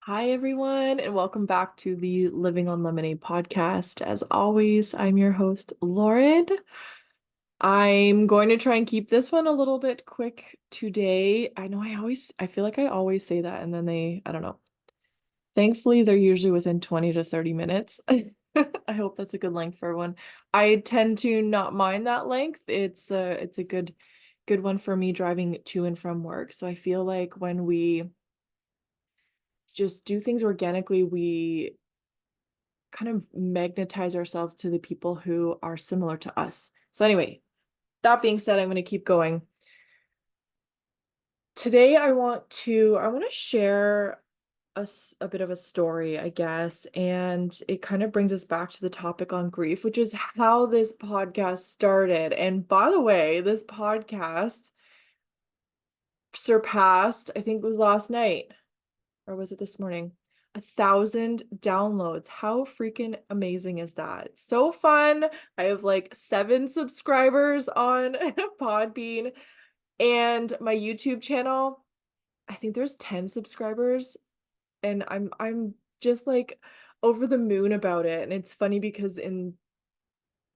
Hi, everyone, and welcome back to the Living on Lemonade podcast. As always, I'm your host, Lauren. I'm going to try and keep this one a little bit quick today. I know I feel like I always say that, and then I don't know. Thankfully, they're usually within 20 to 30 minutes. I hope that's a good length for everyone. I tend to not mind that length. It's a good one for me driving to and from work. So I feel like when we just do things organically, we kind of magnetize ourselves to the people who are similar to us. So anyway, that being said, I'm going to keep going. Today I want to share a bit of a story, I guess, and it kind of brings us back to the topic on grief, which is how this podcast started. And by the way, this podcast surpassed, I think it was last night, or was it this morning? 1,000 downloads. How freaking amazing is that? So fun. I have like 7 subscribers on Podbean, and my YouTube channel, I think there's 10 subscribers, and I'm just like over the moon about it. And it's funny because in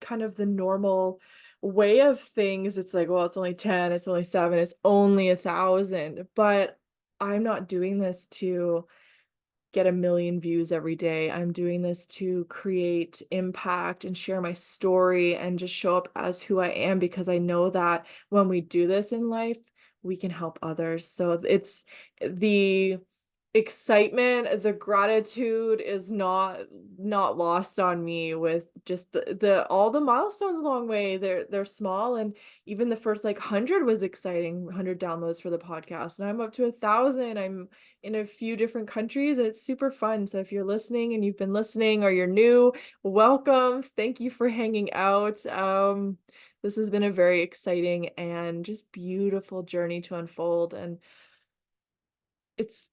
kind of the normal way of things, it's like, well, it's only 10, it's only 7, it's only 1,000. But I'm not doing this to get a million views every day. I'm doing this to create impact and share my story and just show up as who I am, because I know that when we do this in life, we can help others. So it's the excitement, the gratitude is not lost on me with just the all the milestones along the way. They're small, and even the first like 100 was exciting, 100 downloads for the podcast, and I'm up to 1,000. I'm in a few different countries. It's super fun. So if you're listening and you've been listening or you're new, welcome. Thank you for hanging out. This has been a very exciting and just beautiful journey to unfold. And it's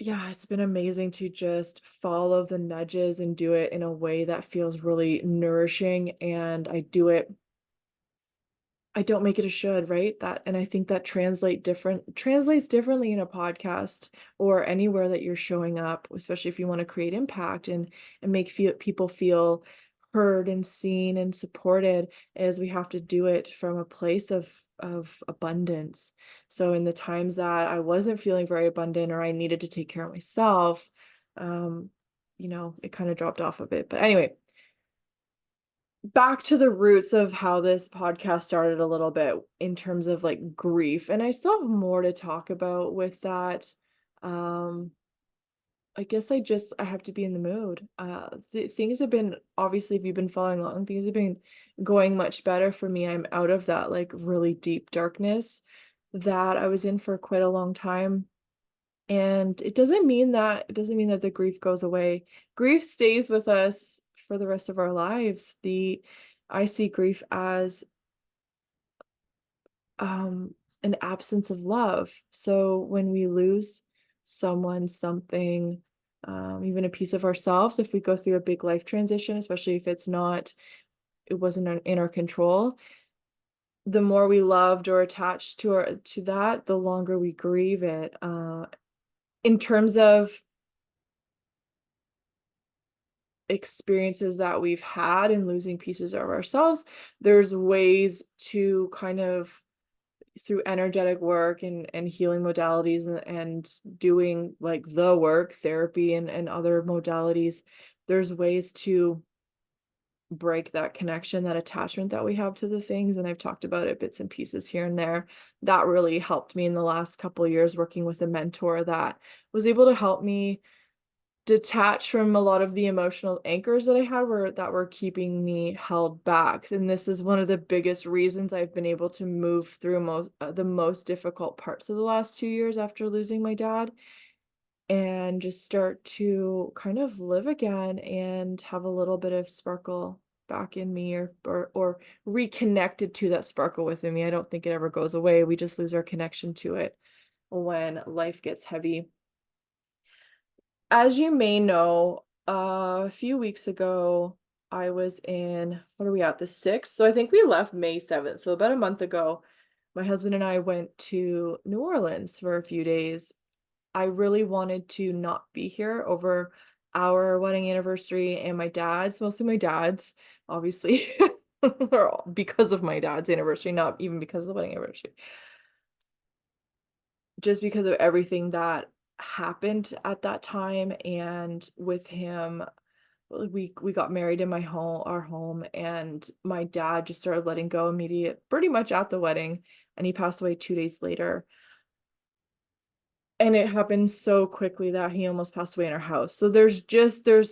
yeah, it's been amazing to just follow the nudges and do it in a way that feels really nourishing. And I don't make it a should, right? And I think that translates differently in a podcast or anywhere that you're showing up, especially if you want to create impact and make people feel heard and seen and supported, as we have to do it from a place of abundance. So in the times that I wasn't feeling very abundant or I needed to take care of myself, um, it kind of dropped off a bit. But anyway, back to the roots of how this podcast started a little bit in terms of like grief. And I still have more to talk about with that. Um, I guess I have to be in the mood. Things have been, obviously, if you've been following along, things have been going much better for me. I'm out of that like really deep darkness that I was in for quite a long time. And it doesn't mean that the grief goes away. Grief stays with us for the rest of our lives. I see grief as um an absence of love. So when we lose someone, something, even a piece of ourselves, if we go through a big life transition, especially if it wasn't in our control, the more we loved or attached to that, the longer we grieve it. In terms of experiences that we've had in losing pieces of ourselves, there's ways to kind of, through energetic work and healing modalities and doing like the work, therapy and other modalities, there's ways to break that connection, that attachment that we have to the things. And I've talked about it bits and pieces here and there. That really helped me in the last couple of years, working with a mentor that was able to help me detach from a lot of the emotional anchors that I had that were keeping me held back. And this is one of the biggest reasons I've been able to move through the most difficult parts of the last 2 years after losing my dad, and just start to kind of live again and have a little bit of sparkle back in me, or reconnected to that sparkle within me. I don't think it ever goes away. We just lose our connection to it when life gets heavy. As you may know, a few weeks ago, I was in, what are we at, the 6th? So I think we left May 7th. So about a month ago, my husband and I went to New Orleans for a few days. I really wanted to not be here over our wedding anniversary and my dad's, mostly my dad's, obviously, or because of my dad's anniversary, not even because of the wedding anniversary. Just because of everything that happened at that time, and with him, we got married in our home, and my dad just started letting go pretty much at the wedding, and he passed away 2 days later. And it happened so quickly that he almost passed away in our house. So there's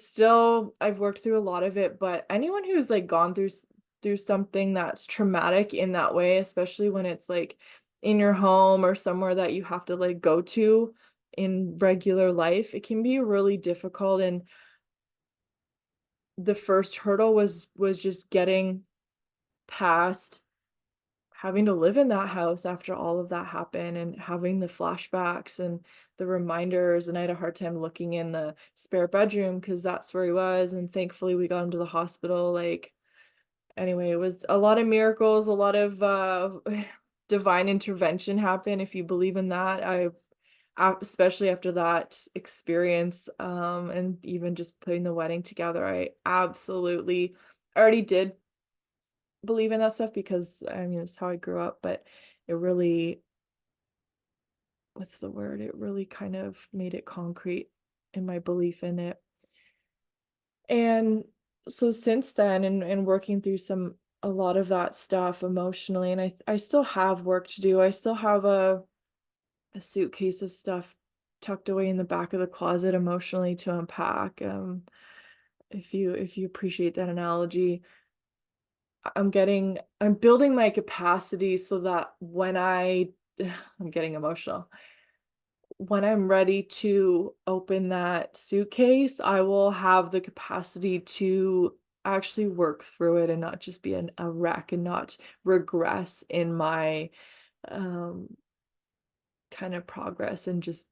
still, I've worked through a lot of it, but anyone who's like gone through something that's traumatic in that way, especially when it's like in your home or somewhere that you have to like go to in regular life, it can be really difficult. And the first hurdle was just getting past having to live in that house after all of that happened, and having the flashbacks and the reminders. And I had a hard time looking in the spare bedroom because that's where he was, and thankfully we got him to the hospital. Like, anyway, it was a lot of miracles, a lot of divine intervention happened, if you believe in that. Especially after that experience, and even just putting the wedding together, I absolutely already did believe in that stuff, because I mean, it's how I grew up, but it really, what's the word? It really kind of made it concrete in my belief in it. And so since then, and working through a lot of that stuff emotionally, and I still have work to do. I still have a suitcase of stuff tucked away in the back of the closet emotionally to unpack. If you appreciate that analogy. I'm building my capacity so that when I'm getting emotional. When I'm ready to open that suitcase, I will have the capacity to actually work through it and not just be a wreck, and not regress in my um, kind of progress, and just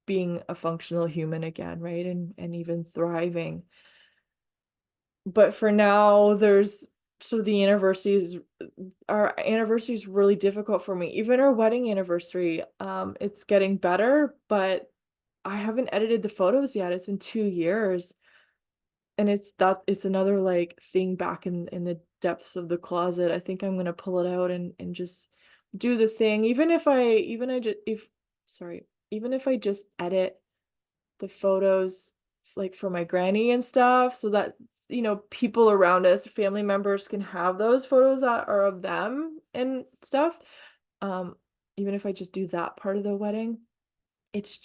being a functional human again, right? And even thriving. But for now, the our anniversary is really difficult for me. Even our wedding anniversary, it's getting better, but I haven't edited the photos yet. It's been 2 years. And it's another like thing back in the depths of the closet. I think I'm gonna pull it out and just do the thing. Even if I just edit the photos like for my granny and stuff, so that people around us, family members, can have those photos that are of them and stuff. um Even if I just do that part of the wedding, it's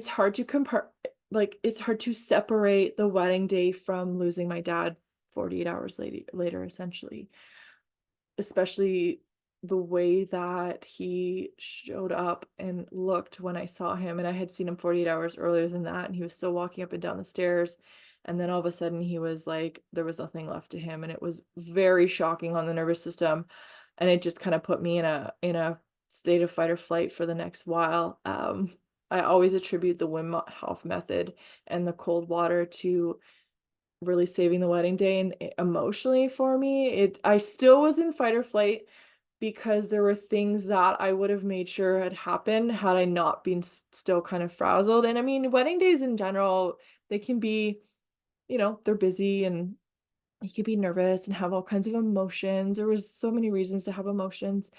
hard to compare. Like, it's hard to separate the wedding day from losing my dad 48 hours later, essentially. Especially the way that he showed up and looked when I saw him. And I had seen him 48 hours earlier than that, and he was still walking up and down the stairs. And then all of a sudden he was like, there was nothing left to him. And it was very shocking on the nervous system. And it just kind of put me in a state of fight or flight for the next while. I always attribute the Wim Hof method and the cold water to really saving the wedding day. And emotionally for me, I still was in fight or flight, because there were things that I would have made sure had happened had I not been still kind of frazzled. And I mean, wedding days in general, they can be, they're busy, and you could be nervous and have all kinds of emotions. There was so many reasons to have emotions,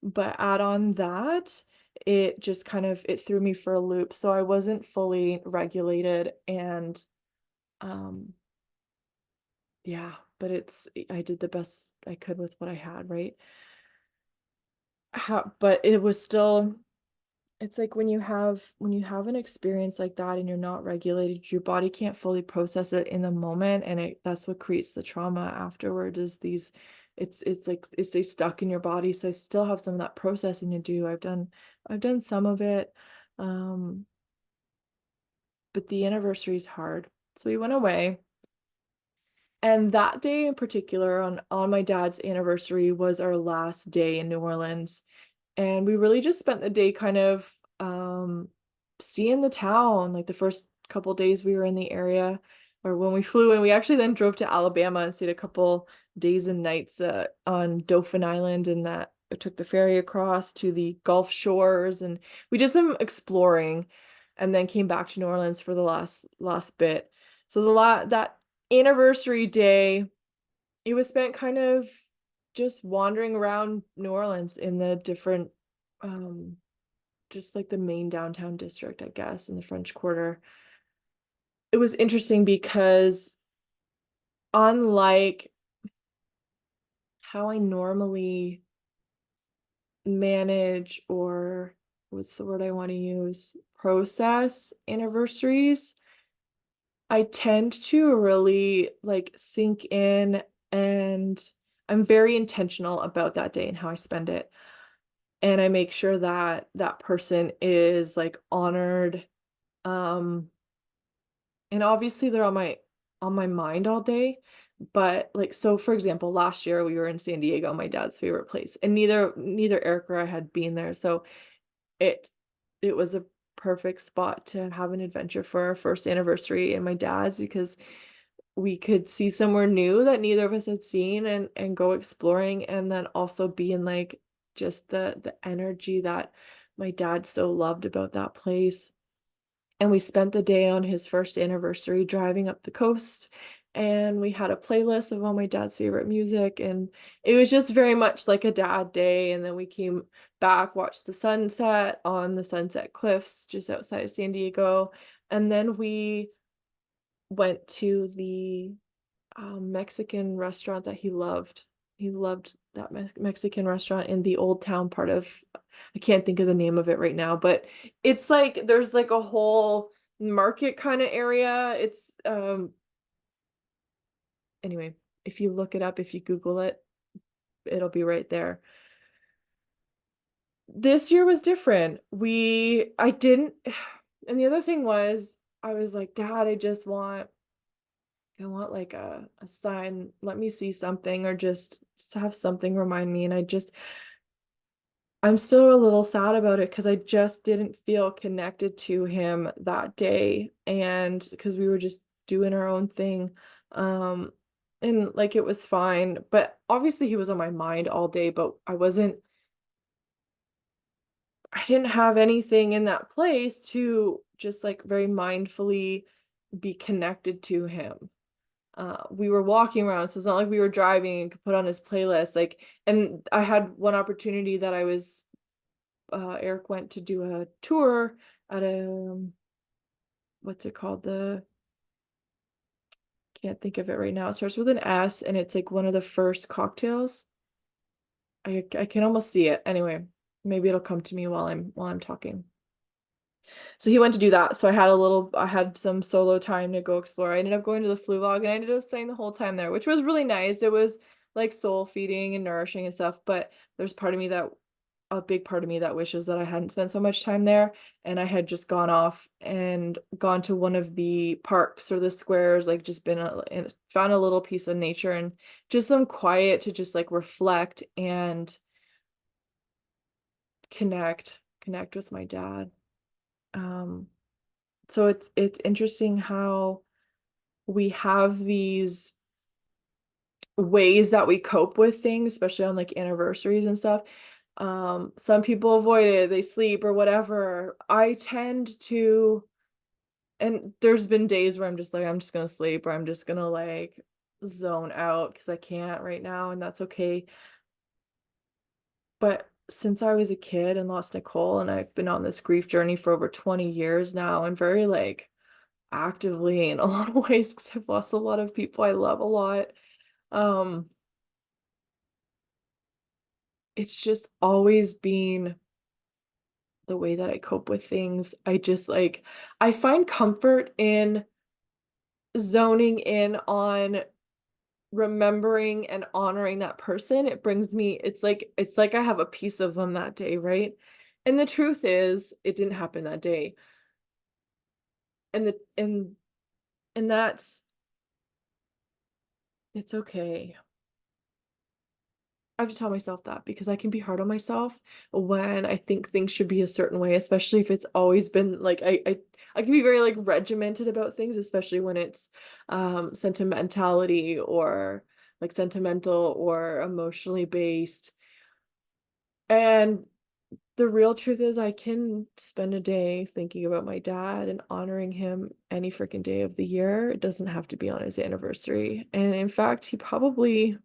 but add on that, it just kind of, it threw me for a loop. So I wasn't fully regulated, and um yeah, but I did the best I could with what I had, right? But it was still, it's like when you have an experience like that and you're not regulated, your body can't fully process it in the moment, and that's what creates the trauma afterwards. Is these It's like it's they stuck in your body. So I still have some of that processing to do. I've done some of it. Um, but the anniversary is hard. So we went away. And that day in particular, on my dad's anniversary, was our last day in New Orleans. And we really just spent the day kind of seeing the town. Like, the first couple days we were in the area, or when we flew, and we actually then drove to Alabama and stayed a couple days and nights on Dauphin Island, and that I took the ferry across to the Gulf Shores, and we did some exploring, and then came back to New Orleans for the last bit. So that anniversary day, it was spent kind of just wandering around New Orleans in the different, just like the main downtown district, I guess, in the French Quarter. It was interesting because unlike how I normally manage, or what's the word I want to use, process anniversaries, I tend to really like sink in, and I'm very intentional about that day and how I spend it. And I make sure that that person is like honored. Um, and obviously they're on my mind all day. But like, so for example, last year we were in San Diego, my dad's favorite place, and neither Eric or I had been there. So it it was a perfect spot to have an adventure for our first anniversary and my dad's, because we could see somewhere new that neither of us had seen, and go exploring, and then also be in like just the energy that my dad so loved about that place. And we spent the day on his first anniversary driving up the coast, and we had a playlist of all my dad's favorite music, and it was just very much like a dad day. And then we came back, watched the sunset on the Sunset Cliffs just outside of San Diego, and then we went to the Mexican restaurant that he loved. He loved that Mexican restaurant in the Old Town part of, I can't think of the name of it right now, but it's like there's like a whole market kind of area. It's anyway, if you look it up, if you Google it, it'll be right there. This year was different. I didn't, and the other thing was, I was like, Dad, I want like a sign, let me see something, or just have something remind me. And I'm still a little sad about it because I just didn't feel connected to him that day. And because we were just doing our own thing. Um, and like it was fine. But obviously he was on my mind all day, but I didn't have anything in that place to just like very mindfully be connected to him. We were walking around, so it's not like we were driving and could put on his playlist. Like, and I had one opportunity that Eric went to do a tour at a, what's it called? Can't think of it right now. It starts with an S, and it's like one of the first cocktails. I can almost see it. Anyway, maybe it'll come to me while I'm talking. So he went to do that. So I had some solo time to go explore. I ended up going to the Flu Log, and I ended up staying the whole time there, which was really nice. It was like soul feeding and nourishing and stuff. But there's a big part of me that wishes that I hadn't spent so much time there, and I had just gone off and gone to one of the parks or the squares, like just and found a little piece of nature and just some quiet to just like reflect and connect with my dad. Um, so it's interesting how we have these ways that we cope with things, especially on like anniversaries and stuff. Some people avoid it, they sleep or whatever. I tend to, and there's been days where I'm just like, I'm just gonna sleep, or I'm just gonna like zone out because I can't right now, and that's okay. But since I was a kid and lost Nicole, and I've been on this grief journey for over 20 years now, and very like actively in a lot of ways, because I've lost a lot of people I love a lot. Um, it's just always been the way that I cope with things. I find comfort in zoning in on remembering and honoring that person. It brings me, it's like I have a piece of them that day, right? And the truth is, it didn't happen that day. And the and that's it's okay. I have to tell myself that, because I can be hard on myself when I think things should be a certain way, especially if it's always been like I can be very like regimented about things, especially when it's sentimentality or like sentimental or emotionally based. And the real truth is I can spend a day thinking about my dad and honoring him any freaking day of the year. It doesn't have to be on his anniversary. And in fact, he probably,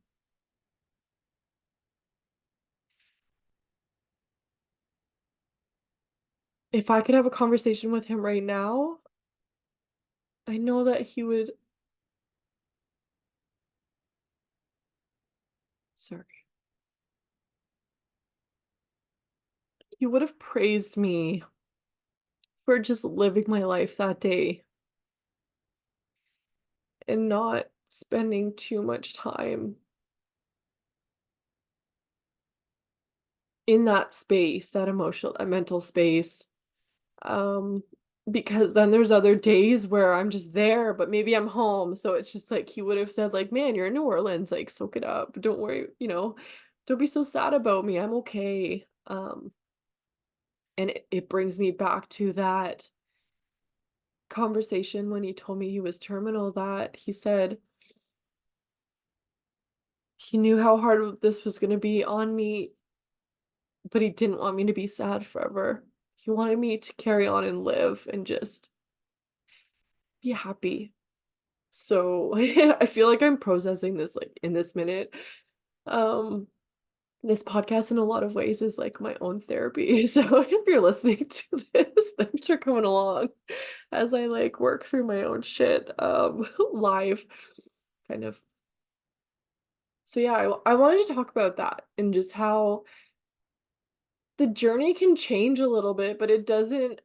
if I could have a conversation with him right now, I know that he would, sorry, he would have praised me for just living my life that day and not spending too much time in that space, that emotional, mental space. Um, because then there's other days where I'm just there, but maybe I'm home. So it's just like he would have said, like, man, you're in New Orleans, like soak it up. Don't worry, don't be so sad about me. I'm okay. And it brings me back to that conversation when he told me he was terminal, that he said he knew how hard this was gonna be on me, but he didn't want me to be sad forever. He wanted me to carry on and live and just be happy. So I feel like I'm processing this like in this minute. Um, this podcast in a lot of ways is like my own therapy. So if you're listening to this, thanks for coming along as I like work through my own shit live kind of. So yeah, I wanted to talk about that and just how the journey can change a little bit, but it doesn't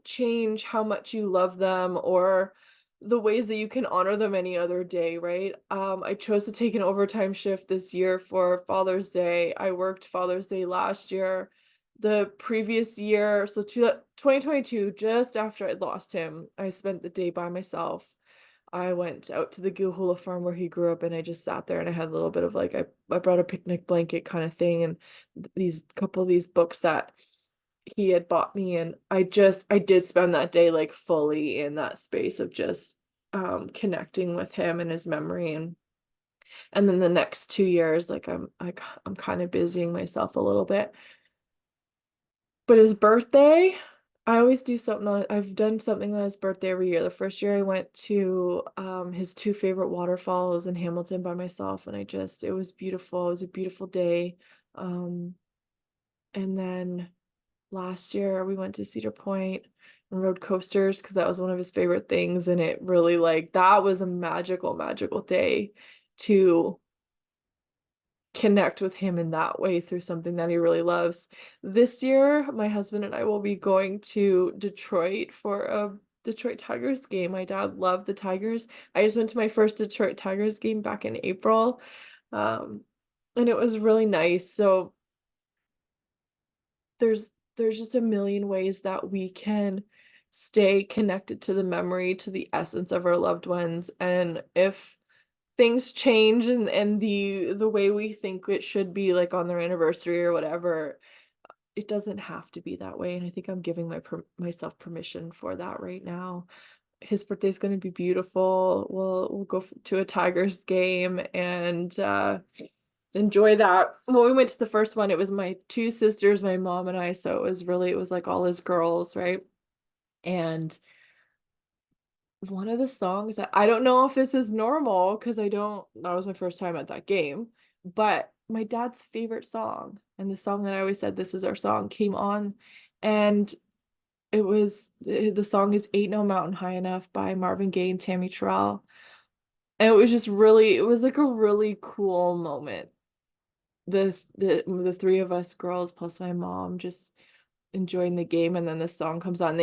change how much you love them or the ways that you can honor them any other day, right? I chose to take an overtime shift this year for Father's Day. I worked Father's Day last year. The previous year, so 2022, just after I lost him, I spent the day by myself. I went out to the Gilhula farm where he grew up and I just sat there and I had a little bit of like I brought a picnic blanket kind of thing and these couple of these books that he had bought me, and I did spend that day like fully in that space of just connecting with him and his memory. And then the next 2 years like I'm kind of busying myself a little bit. But his birthday, I always do something I've done something on his birthday every year. The first year I went to his two favorite waterfalls in Hamilton by myself, and it was beautiful. It was a beautiful day. Um and then last year we went to Cedar Point and rode coasters because that was one of his favorite things, and it really like that was a magical day to connect with him in that way through something that he really loves. This year, my husband and I will be going to Detroit for a Detroit Tigers game. My dad loved the Tigers. I just went to my first Detroit Tigers game back in April. Um, and it was really nice. So there's just a million ways that we can stay connected to the memory, to the essence of our loved ones. And if things change and the way we think it should be like on their anniversary or whatever, it doesn't have to be that way. And I think I'm giving myself permission for that right now. His birthday's going to be beautiful. We'll go to a Tigers game and enjoy that. When we went to the first one, it was my two sisters, my mom and I, so it was like all his girls, right? And one of the songs that I don't know if this is normal because that was my first time at that game, but my dad's favorite song and the song that I always said, this is our song, came on. And the song is Ain't No Mountain High Enough by Marvin Gaye and Tammy Terrell. And it was like a really cool moment. The three of us girls plus my mom just enjoying the game, and then the song comes on.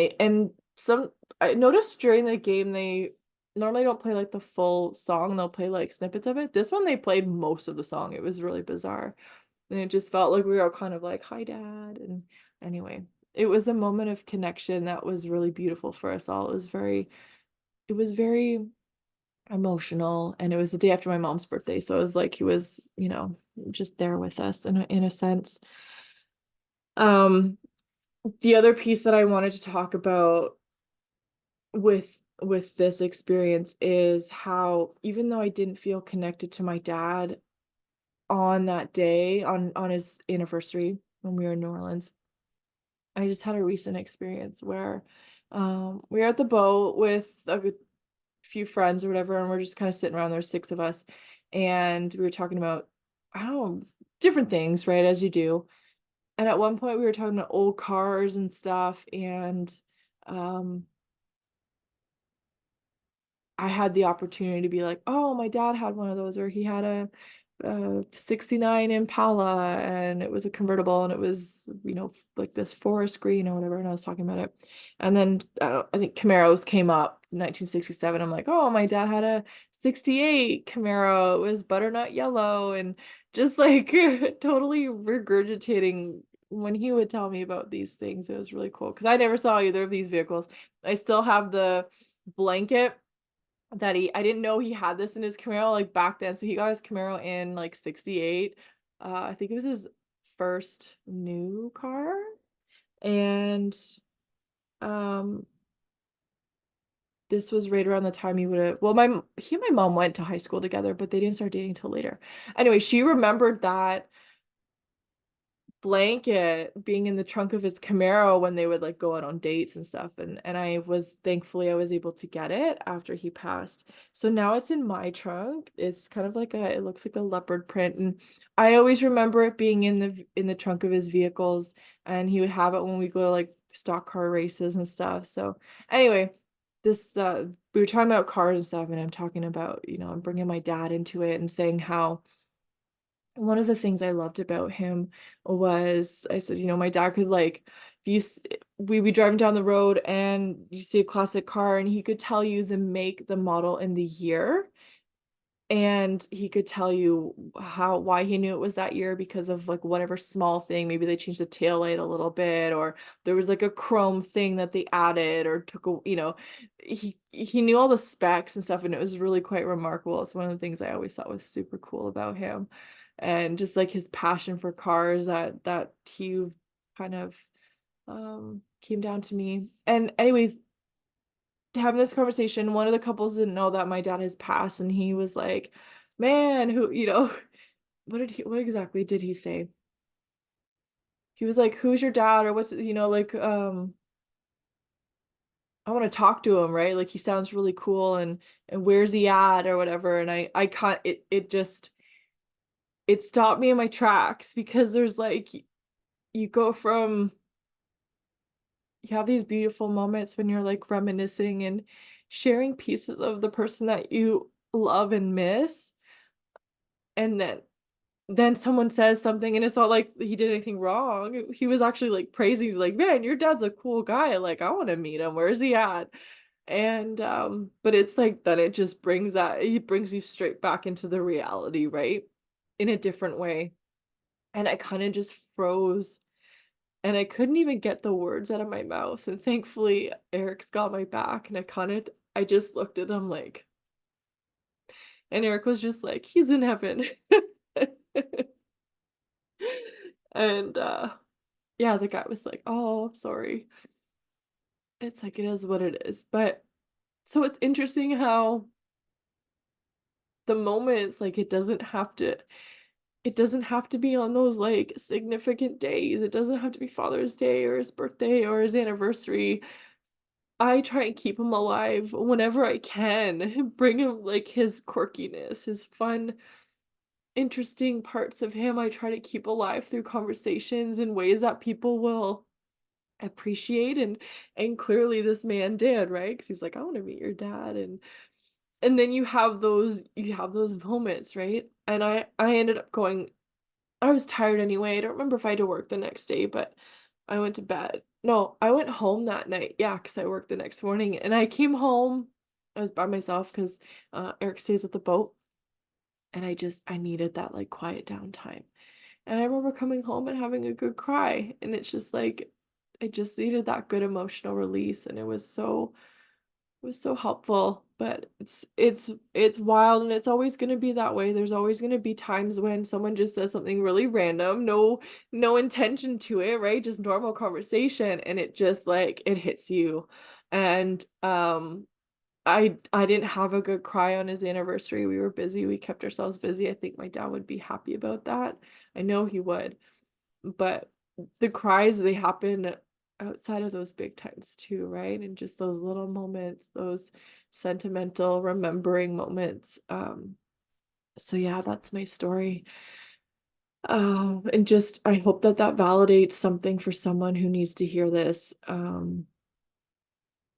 I noticed during the game they normally don't play like the full song, they'll play like snippets of it. This one they played most of the song. It was really bizarre. And it just felt like we were all kind of like, hi dad. And anyway, it was a moment of connection that was really beautiful for us all. It was very emotional, and it was the day after my mom's birthday. So it was like he was, just there with us in a sense. Um the other piece that I wanted to talk about with this experience is how even though I didn't feel connected to my dad on that day on his anniversary, when we were in New Orleans. I just had a recent experience where we were at the boat with a few friends or whatever, and we're just kind of sitting around. There's six of us, and we were talking about, I don't know, different things, right? As you do. And at one point we were talking about old cars and stuff, and um I had the opportunity to be like, oh, my dad had one of those, or he had a 69 Impala, and it was a convertible, and it was, like this forest green or whatever, and I was talking about it. And then I think Camaros came up in 1967. I'm like, oh, my dad had a 68 Camaro. It was butternut yellow, and just like totally regurgitating when he would tell me about these things. It was really cool because I never saw either of these vehicles. I still have the blanket that I didn't know he had this in his Camaro like back then. So he got his Camaro in like 68. I think it was his first new car. And um this was right around the time he would have, well, he and my mom went to high school together, but they didn't start dating till later. Anyway, she remembered that blanket being in the trunk of his Camaro when they would like go out on dates and stuff, and thankfully I was able to get it after he passed. So now it's in my trunk. It's kind of like it looks like a leopard print, and I always remember it being in the trunk of his vehicles, and he would have it when we go to like stock car races and stuff. So anyway, this we were talking about cars and stuff, and I'm talking about, I'm bringing my dad into it and saying how one of the things I loved about him was, I said, my dad could like, we'd be driving down the road and you see a classic car and he could tell you the make, the model, and the year. And he could tell you why he knew it was that year because of like whatever small thing. Maybe they changed the tail light a little bit, or there was like a chrome thing that they added or took a, he knew all the specs and stuff, and it was really quite remarkable. It's one of the things I always thought was super cool about him. And just like his passion for cars that he kind of came down to me. And anyway, having this conversation, one of the couples didn't know that my dad has passed, and he was like, man, what exactly did he say? He was like, who's your dad, or what's, like, I want to talk to him, right? Like he sounds really cool, and where's he at or whatever. And I can't, it stopped me in my tracks, because there's like, you go from, you have these beautiful moments when you're like reminiscing and sharing pieces of the person that you love and miss, and then someone says something and it's not like he did anything wrong. He was actually like praising. He's like, man, your dad's a cool guy, like I want to meet him, where's he at? And but it's like, then it just it brings you straight back into the reality, right, in a different way. And I kind of just froze, and I couldn't even get the words out of my mouth. And thankfully, Eric's got my back, and I just looked at him like, and Eric was just like, he's in heaven. And yeah, the guy was like, oh, sorry. It's like, it is what it is. But so it's interesting how the moments, like, it doesn't have to be on those like significant days. It doesn't have to be Father's Day or his birthday or his anniversary. I try and keep him alive whenever I can. Bring him like his quirkiness, his fun, interesting parts of him. I try to keep alive through conversations in ways that people will appreciate, and clearly this man did, right? Because he's like, I want to meet your dad. And then you have those moments, right? And I ended up going, I was tired anyway. I don't remember if I had to work the next day, but I went to bed. No, I went home that night. Yeah, because I worked the next morning. And I came home. I was by myself because Eric stays at the boat. And I needed that like quiet downtime. And I remember coming home and having a good cry. And it's just like, I just needed that good emotional release. And it was so helpful. But it's wild, and it's always going to be that way. There's always going to be times when someone just says something really random, no intention to it, right? Just normal conversation, and it just like it hits you. And I didn't have a good cry on his anniversary. We were busy. We kept ourselves busy. I think my dad would be happy about that. I know he would. But the cries, they happen outside of those big times too, right? And just those little moments, those sentimental remembering moments. So yeah, that's my story. And just I hope that that validates something for someone who needs to hear this.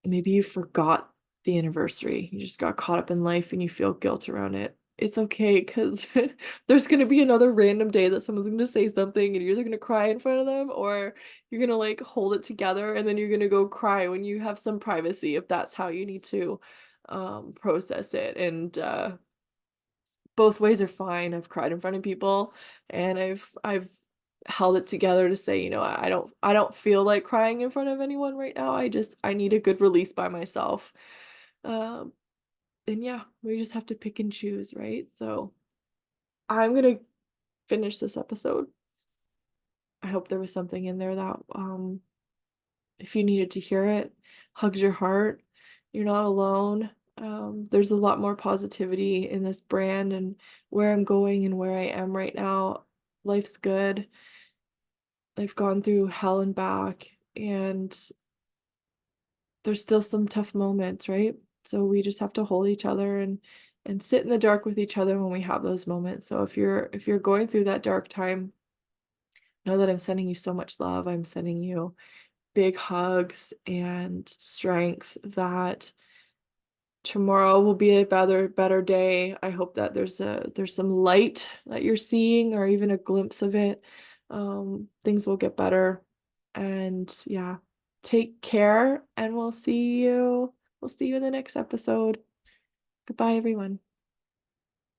Maybe you forgot the anniversary. You just got caught up in life and you feel guilt around it. It's okay because there's gonna be another random day that someone's gonna say something and you're either gonna cry in front of them or you're gonna like hold it together and then you're gonna go cry when you have some privacy if that's how you need to process it. And both ways are fine. I've cried in front of people and I've held it together to say, you know, I don't feel like crying in front of anyone right now. I need a good release by myself. Um and yeah, we just have to pick and choose, right? So I'm gonna finish this episode. I hope there was something in there that if you needed to hear it, hugs your heart. You're not alone. There's a lot more positivity in this brand and where I'm going and where I am right now. Life's good. I've gone through hell and back, and there's still some tough moments, right? So we just have to hold each other and sit in the dark with each other when we have those moments. So if you're going through that dark time, know that I'm sending you so much love. I'm sending you big hugs and strength that tomorrow will be a better day. I hope that there's some light that you're seeing or even a glimpse of it. Things will get better. And yeah, take care and we'll see you in the next episode. Goodbye, everyone.